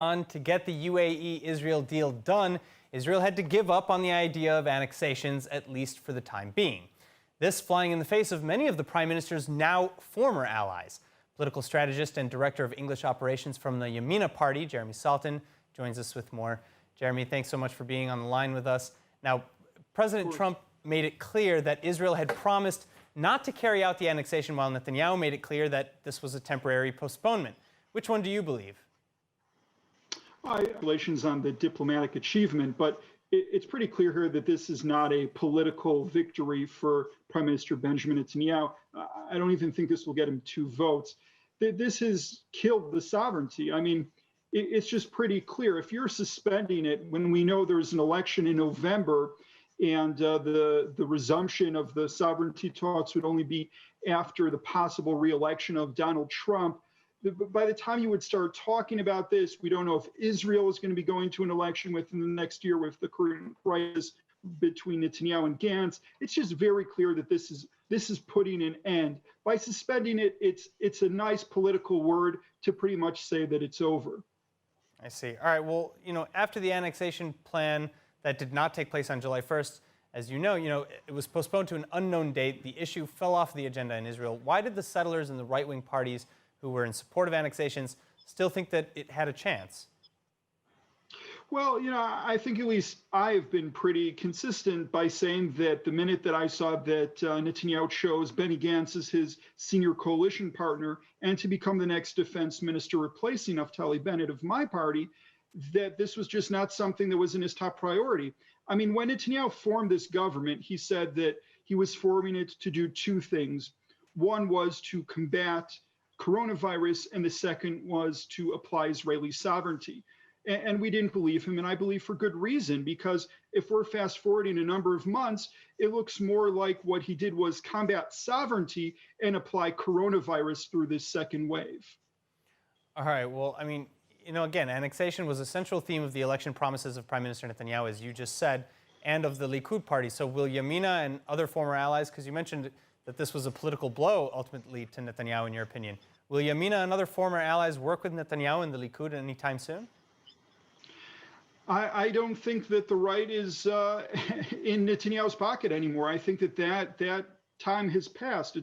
To get the UAE-Israel deal done, Israel had to give up on the idea of annexations, at least for the time being. This flying in the face of many of the prime minister's now former allies. Political strategist and director of English operations from the Yamina party, Jeremy Saltan, joins us with more. Jeremy, thanks so much for being on the line with us. Now, President Trump made it clear that Israel had promised not to carry out the annexation, while Netanyahu made it clear that this was a temporary postponement. Which one do you believe? Congratulations on the diplomatic achievement, but it's pretty clear here that this is not a political victory for Prime Minister Benjamin Netanyahu. I don't even think this will get him 2 votes. This has killed the sovereignty. I mean, it's just pretty clear. If you're suspending it when we know there's an election in November and the resumption of the sovereignty talks would only be after the possible re-election of Donald Trump, by the time you would start talking about this, we don't know if Israel is going to be going to an election within the next year with the current crisis between Netanyahu and Gantz. It's just very clear that this is putting an end. By suspending it, it's a nice political word to pretty much say that it's over. I see. All right. Well, after the annexation plan that did not take place on July 1st, as you know, it was postponed to an unknown date. The issue fell off the agenda in Israel. Why did the settlers and the right-wing parties who were in support of annexations still think that it had a chance? Well, I think at least I've been pretty consistent by saying that the minute that I saw that Netanyahu chose Benny Gantz as his senior coalition partner and to become the next defense minister replacing Naftali Bennett of my party, that this was just not something that was in his top priority. I mean, when Netanyahu formed this government, he said that he was forming it to do 2 things. One was to combat coronavirus, and the second was to apply Israeli sovereignty. And we didn't believe him, and I believe for good reason, because if we're fast forwarding a number of months, it looks more like what he did was combat sovereignty and apply coronavirus through this second wave. All right. Well, I mean, again, annexation was a central theme of the election promises of Prime Minister Netanyahu, as you just said, and of the Likud party. So will Yamina and other former allies, because you mentioned that this was a political blow ultimately to Netanyahu, in your opinion, will Yamina and other former allies work with Netanyahu and the Likud anytime soon? I don't think that the right is in Netanyahu's pocket anymore. I think that time has passed.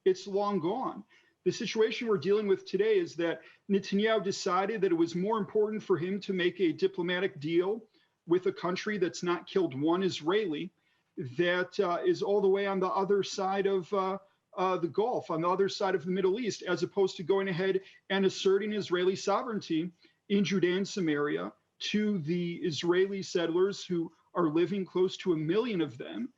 It's long gone. The situation we're dealing with today is that Netanyahu decided that it was more important for him to make a diplomatic deal with a country that's not killed one Israeli, that is all the way on the other side of the Gulf, on the other side of the Middle East, as opposed to going ahead and asserting Israeli sovereignty in Judea and Samaria to the Israeli settlers who are living, close to 1 million of them.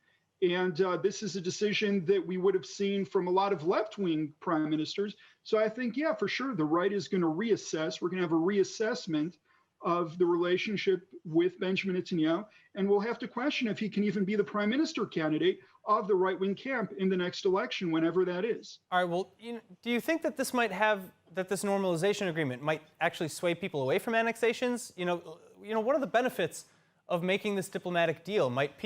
And this is a decision that we would have seen from a lot of left-wing prime ministers. So I think, yeah, for sure, the right is going to reassess. We're going to have a reassessment of the relationship with Benjamin Netanyahu, and we'll have to question if he can even be the prime minister candidate of the right-wing camp in the next election, whenever that is. All right. Well, do you think that this this normalization agreement might actually sway people away from annexations? What are the benefits of making this diplomatic deal? Might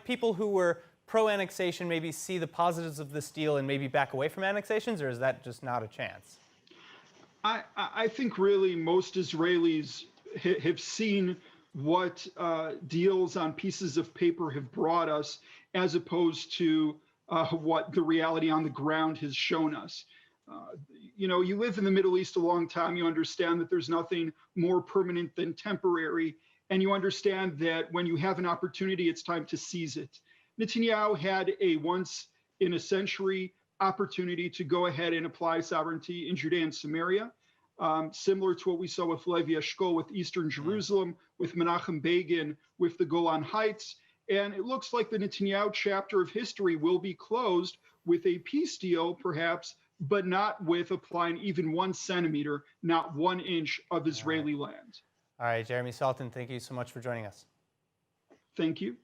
people who were pro-annexation maybe see the positives of this deal and maybe back away from annexations, or is that just not a chance? I think really most Israelis have seen what deals on pieces of paper have brought us, as opposed to what the reality on the ground has shown us. You live in the Middle East a long time, you understand that there's nothing more permanent than temporary, and you understand that when you have an opportunity, it's time to seize it. Netanyahu had a once-in-a-century opportunity to go ahead and apply sovereignty in Judea and Samaria, similar to what we saw with Levi Eshkol, with Eastern Jerusalem, with Menachem Begin, with the Golan Heights. And it looks like the Netanyahu chapter of history will be closed with a peace deal, perhaps, but not with applying even 1 centimeter, not 1 inch of Israeli land. All right, Jeremy Saltan, thank you so much for joining us. Thank you.